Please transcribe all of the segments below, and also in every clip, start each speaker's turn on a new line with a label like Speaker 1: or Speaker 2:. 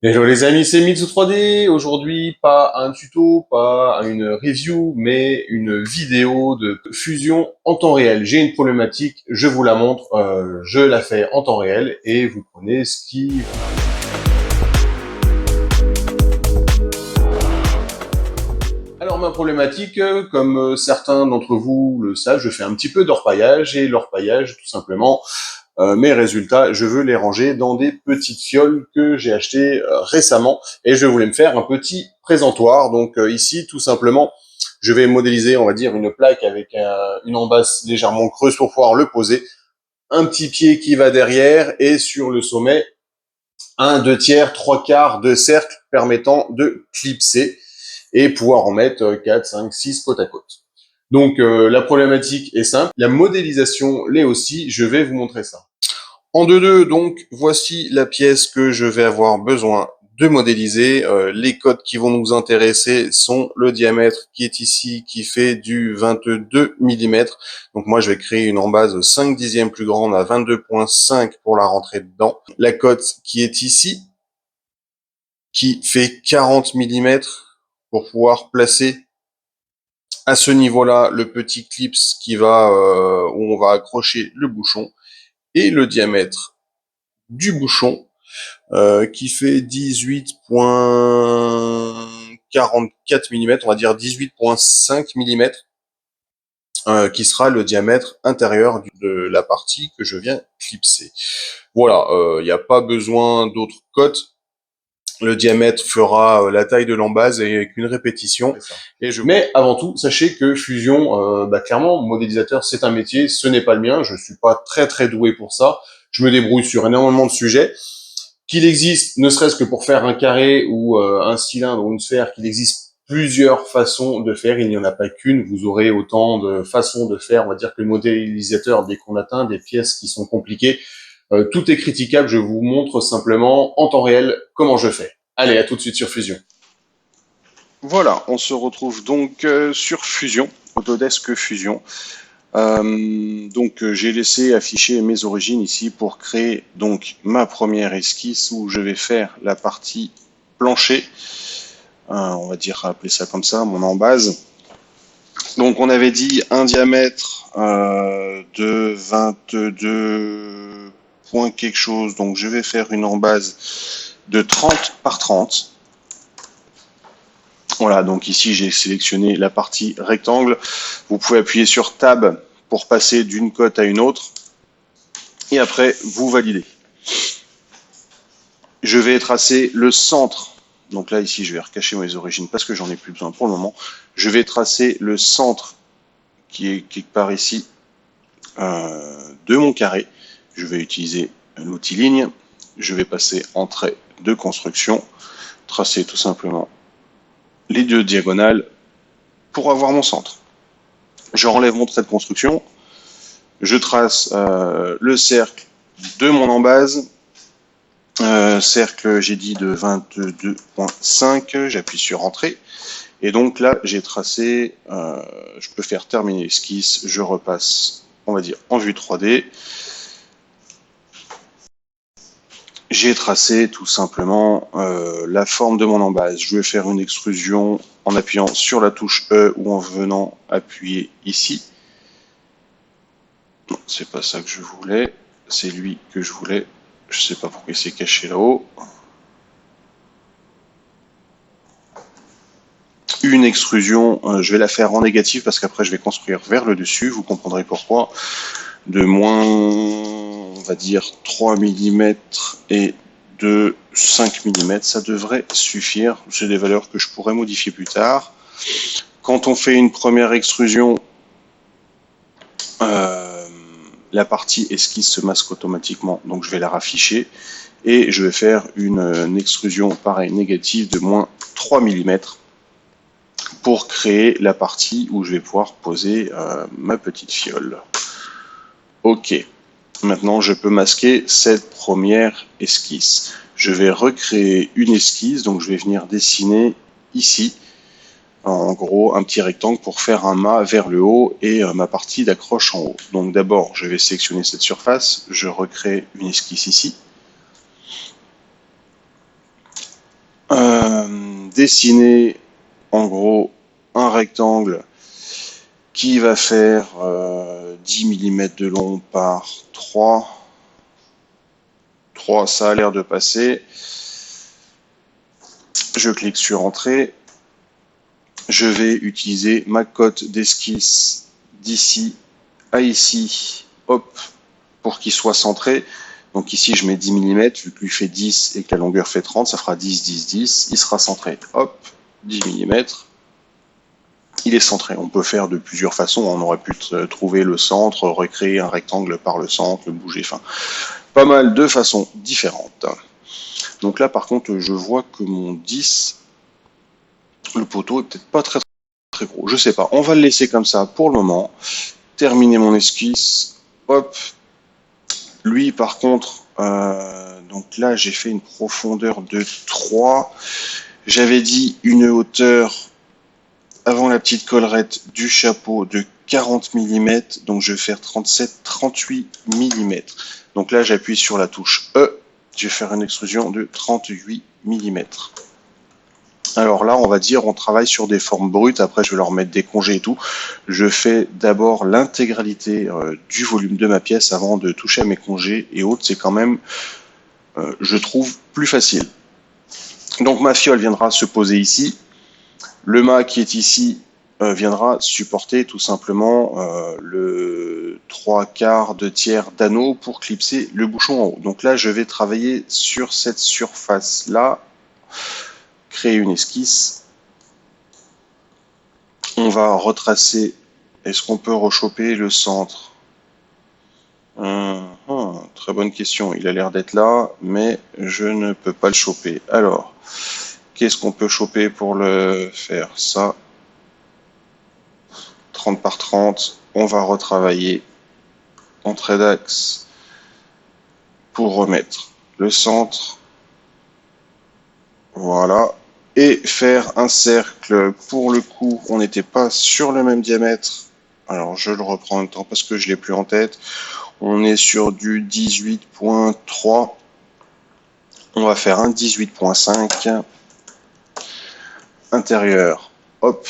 Speaker 1: Hello les amis, c'est Mitsu 3D. Aujourd'hui, pas un tuto, pas une review, mais une vidéo de fusion en temps réel. J'ai une problématique, je vous la montre, je la fais en temps réel et vous prenez ce qui... Alors ma problématique, comme certains d'entre vous le savent, je fais un petit peu d'orpaillage et l'orpaillage, tout simplement, mes résultats, je veux les ranger dans des petites fioles que j'ai achetées récemment et je voulais me faire un petit présentoir. Donc ici, tout simplement, je vais modéliser, on va dire, une plaque avec une embase légèrement creuse pour pouvoir le poser, un petit pied qui va derrière et sur le sommet, un, deux tiers, trois quarts de cercle permettant de clipser et pouvoir en mettre 4, 5, 6 côte à côte. Donc la problématique est simple, la modélisation l'est aussi, je vais vous montrer ça. En 2-2, donc, voici la pièce que je vais avoir besoin de modéliser. Les codes qui vont nous intéresser sont le diamètre qui est ici, qui fait du 22 mm. Donc moi, je vais créer une embase 5 dixièmes plus grande à 22,5 pour la rentrer dedans. La cote qui est ici, qui fait 40 mm pour pouvoir placer à ce niveau-là le petit clip qui va où on va accrocher le bouchon. Et le diamètre du bouchon qui fait 18,44 mm, on va dire 18,5 mm, qui sera le diamètre intérieur de la partie que je viens clipser. Voilà, il n'y a pas besoin d'autres cotes. Le diamètre fera la taille de l'embase et avec une répétition. Mais avant tout, sachez que Fusion, clairement, modélisateur, c'est un métier, ce n'est pas le mien. Je suis pas très doué pour ça. Je me débrouille sur énormément de sujets. Qu'il existe, ne serait-ce que pour faire un carré ou un cylindre ou une sphère, qu'il existe plusieurs façons de faire, il n'y en a pas qu'une, vous aurez autant de façons de faire, on va dire que le modélisateur, dès qu'on atteint des pièces qui sont compliquées, tout est critiquable, je vous montre simplement en temps réel comment je fais. Allez, à tout de suite sur Fusion.
Speaker 2: Voilà, on se retrouve donc sur Fusion, Autodesk Fusion. J'ai laissé afficher mes origines ici pour créer donc ma première esquisse où je vais faire la partie plancher. On va dire appeler ça comme ça, mon embase. Donc on avait dit un diamètre de 22 points quelque chose. Donc je vais faire une embase de 30 par 30. Voilà, donc ici j'ai sélectionné la partie rectangle. Vous pouvez appuyer sur Tab pour passer d'une cote à une autre. Et après, vous validez. Je vais tracer le centre. Donc là, ici, je vais recacher mes origines parce que j'en ai plus besoin pour le moment. Je vais tracer le centre qui est quelque part ici de mon carré. Je vais utiliser l'outil ligne. Je vais passer en trait de construction. Tracer tout simplement les deux diagonales pour avoir mon centre. Je renlève mon trait de construction, je trace le cercle de mon embase, cercle j'ai dit de 22,5, j'appuie sur Entrée, et donc là j'ai tracé, je peux faire terminer l'esquisse, je repasse, on va dire, en vue 3D, j'ai tracé tout simplement la forme de mon embase. Je vais faire une extrusion en appuyant sur la touche E ou en venant appuyer ici. Non, c'est pas ça que je voulais. C'est lui que je voulais. Je sais pas pourquoi il s'est caché là-haut. Une extrusion, je vais la faire en négatif parce qu'après je vais construire vers le dessus. Vous comprendrez pourquoi. De moins, on va dire 3 mm et de 5 mm, ça devrait suffire. C'est des valeurs que je pourrais modifier plus tard. Quand on fait une première extrusion, la partie esquisse se masque automatiquement, donc je vais la rafficher et je vais faire une extrusion pareil négative de moins 3 mm pour créer la partie où je vais pouvoir poser ma petite fiole. Ok, maintenant je peux masquer cette première esquisse. Je vais recréer une esquisse, donc je vais venir dessiner ici en gros un petit rectangle pour faire un mât vers le haut et ma partie d'accroche en haut. Donc d'abord je vais sélectionner cette surface, je recrée une esquisse ici. dessiner en gros un rectangle qui va faire 10 mm de long par 3. 3, ça a l'air de passer. Je clique sur Entrée. Je vais utiliser ma cote d'esquisse d'ici à ici, hop, pour qu'il soit centré. Donc ici, je mets 10 mm, vu que lui fait 10 et que la longueur fait 30, ça fera 10, 10, 10. Il sera centré, hop, 10 mm. Il est centré. On peut faire de plusieurs façons. On aurait pu trouver le centre, recréer un rectangle par le centre, le bouger, enfin, pas mal de façons différentes. Donc là, par contre, je vois que mon 10, le poteau est peut-être pas très très gros. Je sais pas. On va le laisser comme ça pour le moment. Terminer mon esquisse. Hop. Lui, par contre, donc là, j'ai fait une profondeur de 3. J'avais dit une hauteur avant la petite collerette du chapeau de 40 mm. Donc, je vais faire 37, 38 mm. Donc là, j'appuie sur la touche E. Je vais faire une extrusion de 38 mm. Alors là, on va dire, on travaille sur des formes brutes. Après, je vais leur mettre des congés et tout. Je fais d'abord l'intégralité du volume de ma pièce avant de toucher à mes congés et autres. C'est quand même, je trouve, plus facile. Donc ma fiole viendra se poser ici. Le mât qui est ici viendra supporter tout simplement le 3/4, 2/3 d'anneau pour clipser le bouchon en haut. Donc là, je vais travailler sur cette surface-là. Créer une esquisse. On va retracer. Est-ce qu'on peut rechoper le centre? Très bonne question. Il a l'air d'être là, mais je ne peux pas le choper. Alors, qu'est-ce qu'on peut choper pour le faire? Ça. 30 par 30. On va retravailler en trait d'axe pour remettre le centre. Voilà. Et faire un cercle. Pour le coup, on n'était pas sur le même diamètre. Alors, je le reprends en même temps parce que je l'ai plus en tête. On est sur du 18.3. On va faire un 18.5. Intérieur. Hop.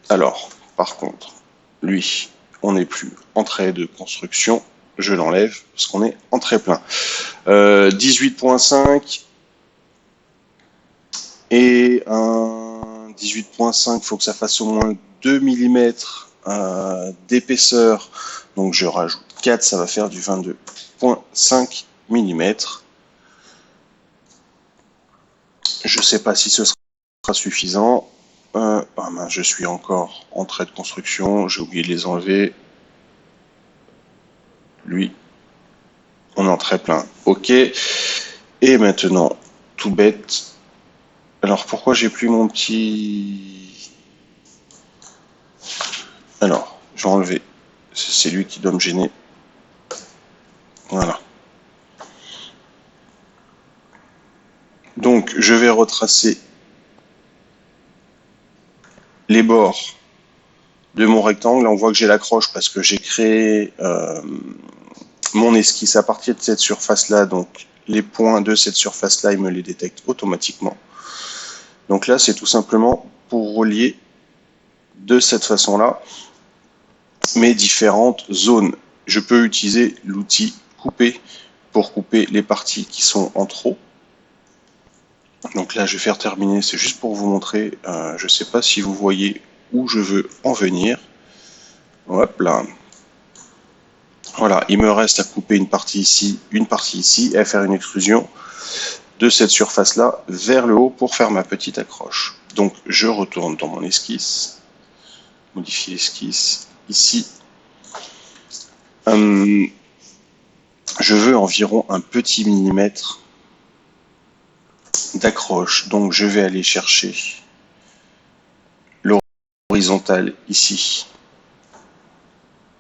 Speaker 2: Alors, par contre, lui, on n'est plus en trait de construction. Je l'enlève parce qu'on est en trait plein. 18.5. Et un 18.5, il faut que ça fasse au moins 2 mm d'épaisseur. Donc je rajoute 4, ça va faire du 22.5 mm. Je ne sais pas si ce sera suffisant. Je suis encore en trait de construction, j'ai oublié de les enlever. Lui, on est en trait plein. OK. Et maintenant, tout bête. Alors pourquoi j'ai plus mon petit... Alors, je vais enlever. C'est lui qui doit me gêner. Voilà. Donc, je vais retracer les bords de mon rectangle. Là, on voit que j'ai l'accroche parce que j'ai créé mon esquisse à partir de cette surface-là. Donc, les points de cette surface-là, il me les détecte automatiquement. Donc là, c'est tout simplement pour relier de cette façon-là mes différentes zones. Je peux utiliser l'outil couper pour couper les parties qui sont en trop. Donc là, je vais faire terminer. C'est juste pour vous montrer. Je ne sais pas si vous voyez où je veux en venir. Hop là. Voilà, il me reste à couper une partie ici et à faire une extrusion de cette surface-là vers le haut pour faire ma petite accroche. Donc, je retourne dans mon esquisse. Modifier l'esquisse ici. Je veux environ un petit millimètre d'accroche. Donc, je vais aller chercher l'horizontale ici.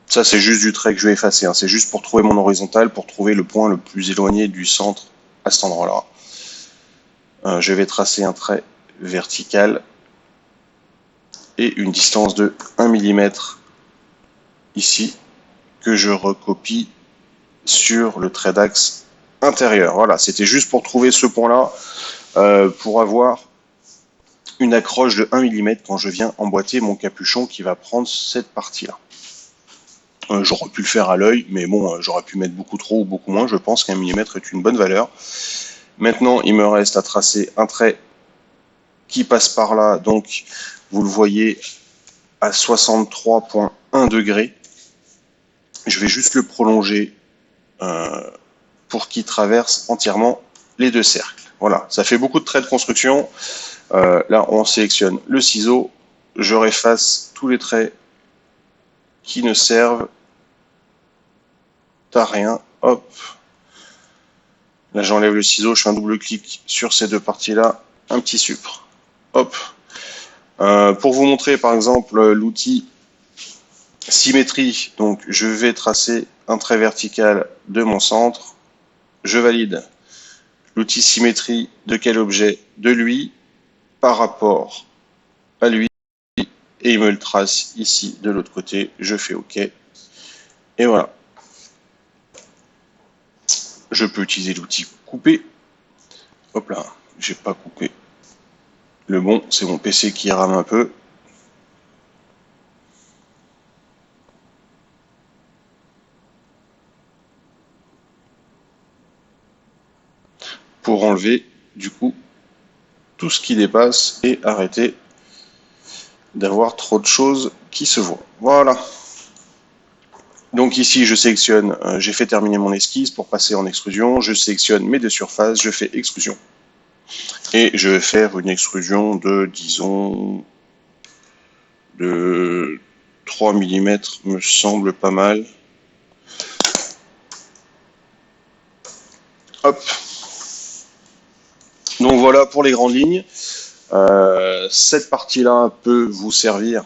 Speaker 2: Ça, c'est juste du trait que je vais effacer. C'est juste pour trouver mon horizontale, pour trouver le point le plus éloigné du centre à cet endroit-là. Je vais tracer un trait vertical et une distance de 1 mm ici que je recopie sur le trait d'axe intérieur. Voilà, c'était juste pour trouver ce point-là, pour avoir une accroche de 1 mm quand je viens emboîter mon capuchon qui va prendre cette partie-là. J'aurais pu le faire à l'œil, mais bon, j'aurais pu mettre beaucoup trop ou beaucoup moins. Je pense qu'un millimètre est une bonne valeur. Maintenant, il me reste à tracer un trait qui passe par là. Donc, vous le voyez à 63,1 degrés. Je vais juste le prolonger pour qu'il traverse entièrement les deux cercles. Voilà, ça fait beaucoup de traits de construction. Là, on sélectionne le ciseau. Je efface tous les traits qui ne servent à rien. Hop. Là, j'enlève le ciseau, je fais un double clic sur ces deux parties-là, un petit supre. Hop. Pour vous montrer, par exemple, l'outil symétrie, donc je vais tracer un trait vertical de mon centre. Je valide. L'outil symétrie de quel objet? De lui par rapport à lui. Et il me le trace ici de l'autre côté. Je fais OK. Et voilà. Je peux utiliser l'outil couper. Hop là, j'ai pas coupé. Le bon, c'est mon PC qui rame un peu. Pour enlever, du coup, tout ce qui dépasse et arrêter d'avoir trop de choses qui se voient. Voilà. Donc ici, je sélectionne, j'ai fait terminer mon esquisse pour passer en extrusion. Je sélectionne mes deux surfaces, je fais extrusion. Et je vais faire une extrusion de, disons, de 3 mm, me semble pas mal. Hop. Donc voilà pour les grandes lignes. Cette partie-là peut vous servir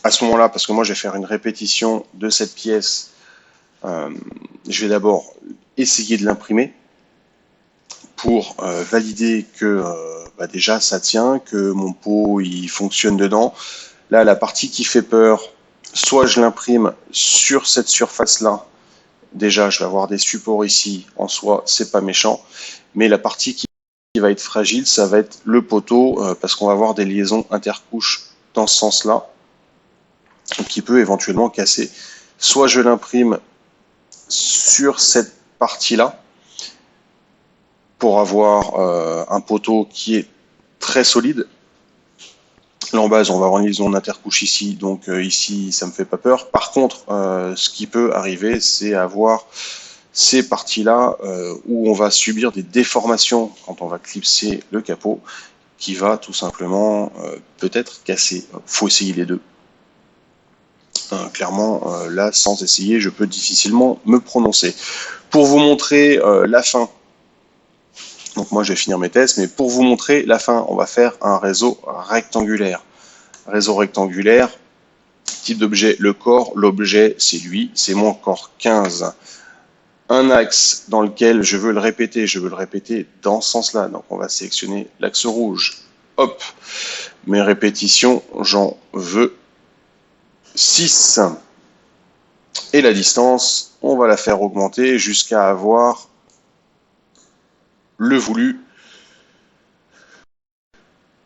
Speaker 2: à ce moment-là, parce que moi je vais faire une répétition de cette pièce. Je vais d'abord essayer de l'imprimer pour valider que déjà ça tient, que mon pot il fonctionne dedans. Là, la partie qui fait peur, soit je l'imprime sur cette surface-là. Déjà, je vais avoir des supports ici, en soi, c'est pas méchant. Mais la partie qui va être fragile, ça va être le poteau, parce qu'on va avoir des liaisons intercouches dans ce sens-là, qui peut éventuellement casser. Soit je l'imprime sur cette partie-là, pour avoir un poteau qui est très solide. Là en base, on va avoir une liaison d'intercouche ici, donc ici, ça me fait pas peur. Par contre, ce qui peut arriver, c'est avoir ces parties-là où on va subir des déformations quand on va clipser le capot, qui va tout simplement peut-être casser. Faut essayer les deux. Clairement, là, sans essayer, je peux difficilement me prononcer. Pour vous montrer la fin, donc moi je vais finir mes tests, mais pour vous montrer la fin, on va faire un réseau rectangulaire. Réseau rectangulaire, type d'objet, le corps, l'objet c'est lui, c'est mon corps 15. Un axe dans lequel je veux le répéter dans ce sens-là, donc on va sélectionner l'axe rouge. Hop, mes répétitions, j'en veux 6. Et la distance, on va la faire augmenter jusqu'à avoir le voulu.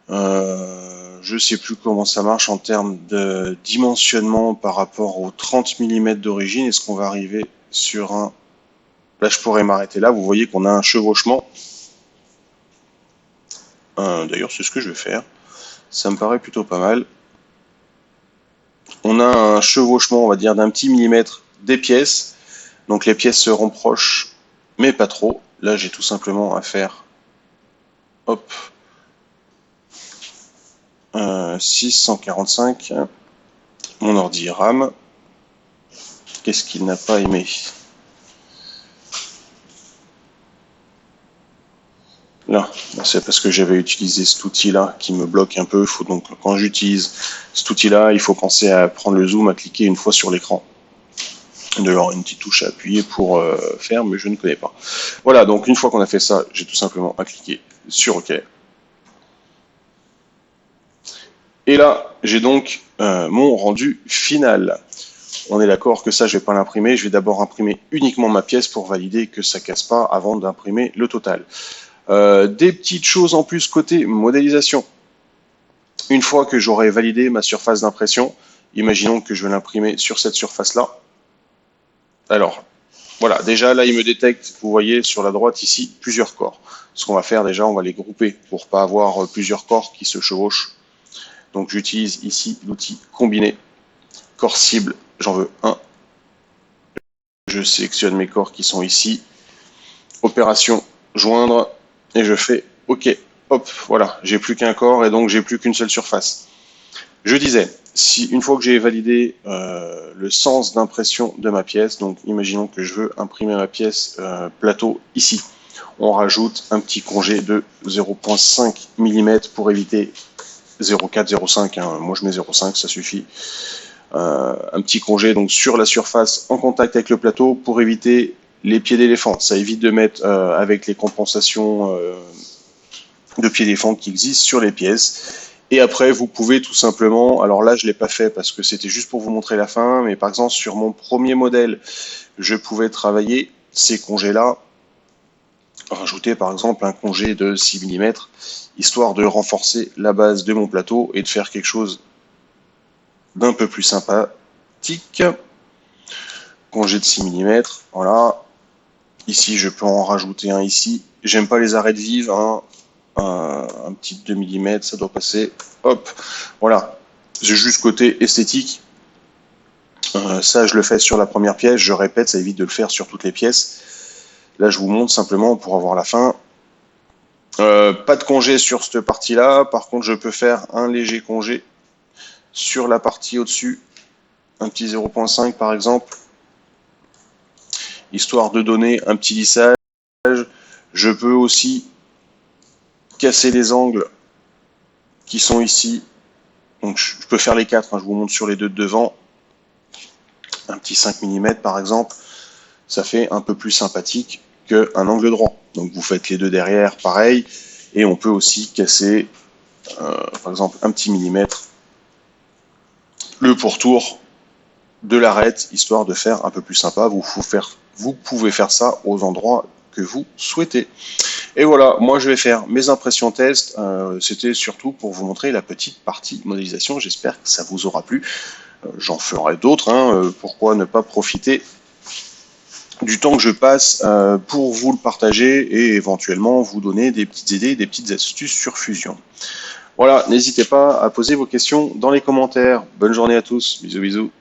Speaker 2: Je sais plus comment ça marche en termes de dimensionnement par rapport aux 30 mm d'origine. Est-ce qu'on va arriver sur un... Là, je pourrais m'arrêter là. Vous voyez qu'on a un chevauchement. D'ailleurs, c'est ce que je vais faire. Ça me paraît plutôt pas mal. On a un chevauchement, on va dire, d'un petit millimètre des pièces. Donc les pièces seront proches, mais pas trop. Là, j'ai tout simplement à faire... Hop. 645. Mon ordi RAM. Qu'est-ce qu'il n'a pas aimé? Là, c'est parce que j'avais utilisé cet outil-là qui me bloque un peu. Faut donc, quand j'utilise cet outil-là, il faut penser à prendre le zoom, à cliquer une fois sur l'écran. Il doit y avoir une petite touche à appuyer pour faire, mais je ne connais pas. Voilà, donc une fois qu'on a fait ça, j'ai tout simplement à cliquer sur OK. Et là, j'ai donc mon rendu final. On est d'accord que ça, je ne vais pas l'imprimer. Je vais d'abord imprimer uniquement ma pièce pour valider que ça ne casse pas avant d'imprimer le total. Des petites choses en plus côté modélisation. Une fois que j'aurai validé ma surface d'impression, imaginons que je vais l'imprimer sur cette surface-là. Alors, voilà, déjà là, il me détecte, vous voyez sur la droite ici, plusieurs corps. Ce qu'on va faire déjà, on va les grouper pour pas avoir plusieurs corps qui se chevauchent. Donc j'utilise ici l'outil combiné. Corps cible, j'en veux un. Je sélectionne mes corps qui sont ici. Opération joindre et je fais OK. Hop, voilà, j'ai plus qu'un corps et donc j'ai plus qu'une seule surface. Je disais, si une fois que j'ai validé le sens d'impression de ma pièce, donc imaginons que je veux imprimer ma pièce plateau ici, on rajoute un petit congé de 0,5 mm pour éviter 0,4, 0,5, hein. Moi je mets 0,5, ça suffit. Un petit congé donc sur la surface en contact avec le plateau pour éviter les pieds d'éléphant. Ça évite de mettre avec les compensations de pieds d'éléphant qui existent sur les pièces. Et après, vous pouvez tout simplement, alors là, je l'ai pas fait parce que c'était juste pour vous montrer la fin, mais par exemple, sur mon premier modèle, je pouvais travailler ces congés-là, rajouter par exemple un congé de 6 mm, histoire de renforcer la base de mon plateau et de faire quelque chose d'un peu plus sympathique. Congé de 6 mm, voilà. Ici, je peux en rajouter un ici. J'aime pas les arêtes vives, hein. Un petit 2 mm, ça doit passer. Hop, voilà. J'ai juste côté esthétique. Ça, je le fais sur la première pièce. Je répète, ça évite de le faire sur toutes les pièces. Là, je vous montre simplement pour avoir la fin. Pas de congé sur cette partie-là. Par contre, je peux faire un léger congé sur la partie au-dessus. Un petit 0,5 par exemple. Histoire de donner un petit lissage. Je peux aussi casser les angles qui sont ici. Donc je peux faire les 4, hein, je vous montre sur les deux de devant. Un petit 5 mm par exemple, ça fait un peu plus sympathique qu'un angle droit. Donc vous faites les deux derrière, pareil. Et on peut aussi casser, par exemple, un petit millimètre, le pourtour de l'arête, histoire de faire un peu plus sympa. Vous pouvez faire ça aux endroits que vous souhaitez. Et voilà, moi je vais faire mes impressions test. C'était surtout pour vous montrer la petite partie modélisation. J'espère que ça vous aura plu. J'en ferai d'autres. Hein. Pourquoi ne pas profiter du temps que je passe pour vous le partager et éventuellement vous donner des petites idées, des petites astuces sur Fusion. Voilà, n'hésitez pas à poser vos questions dans les commentaires. Bonne journée à tous. Bisous, bisous.